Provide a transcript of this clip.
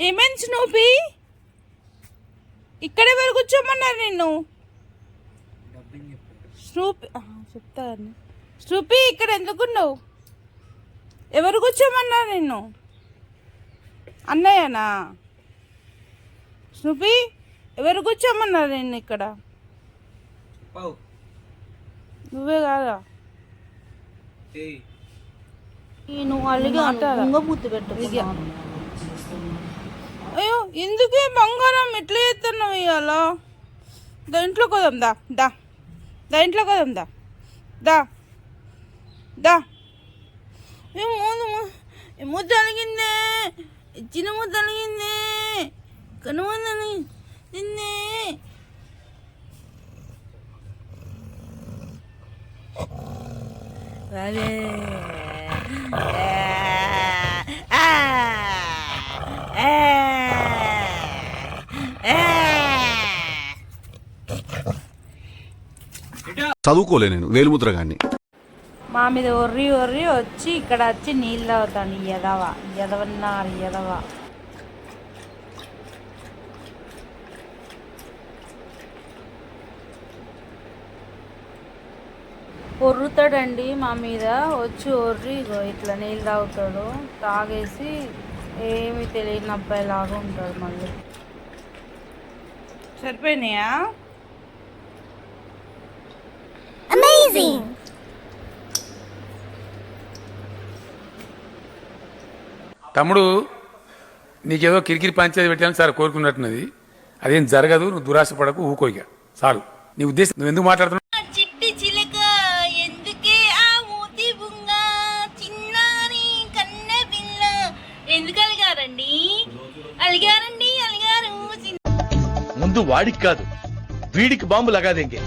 ఏమైంది స్నూపీ? ఇక్కడ ఎవరు కూర్చోమన్నారు నిన్ను? స్నూపీ చెప్తా కానీ స్నూపీ ఇక్కడ ఎందుకున్నావు? ఎవరు కూర్చోమన్నారు నిన్ను? అన్నయ్యనా? స్నూపీ ఎవరు కూర్చోమన్నారు నిన్ను ఇక్కడ? నువ్వే కాదా? నువ్వు అలిగా ముంగ పెట్టు. అయ్యో ఎందుకే బంగారం ఎట్లా చేస్తున్నావు ఇవాళ? ఇంట్లో కోదాం దా దా దా ఇంట్లో కోదాం దా దా దా. ముద్ద అలిగిందే, చిన్న ముద్ద అలిగిందే, కనుమందని నిన్నే. అదే చదువుకోలే నేను వేలుముద్రగాన్ని. మా మీద ఒర్రి ఒర్రి వచ్చి ఇక్కడ వచ్చి నీళ్ళు తాగుతాను. ఎదవన్నారు ఎదవ. ఒర్రుతాడండి మా మీద వచ్చి ఒర్రి ఇట్లా నీళ్ళు తాగుతాడు. తాగేసి ఏమి తెలియని అబ్బాయిలాగా ఉంటాడు. మళ్ళీ సరిపోయినాయా? తమ్ముడు నీకేదో కిరికిరి పంచాయతీ పెట్టాలని సార్ కోరుకున్నట్టున్నది. అదేం జరగదు, నువ్వు దురాశ పడకు, ఊకోయిగా చాలు. నీ ఉద్దేశం నువ్వు ఎందుకు మాట్లాడుతున్నావు? చిట్టి చిలక ఎందుకే ఆ మూతి బుంగ చిన్నారి కన్న పిల్ల ఎందుకు అలిగారండి? అలిగారండి అలిగారు. ముందు వాడికి కాదు వీడికి బాంబు లగాదేంగే.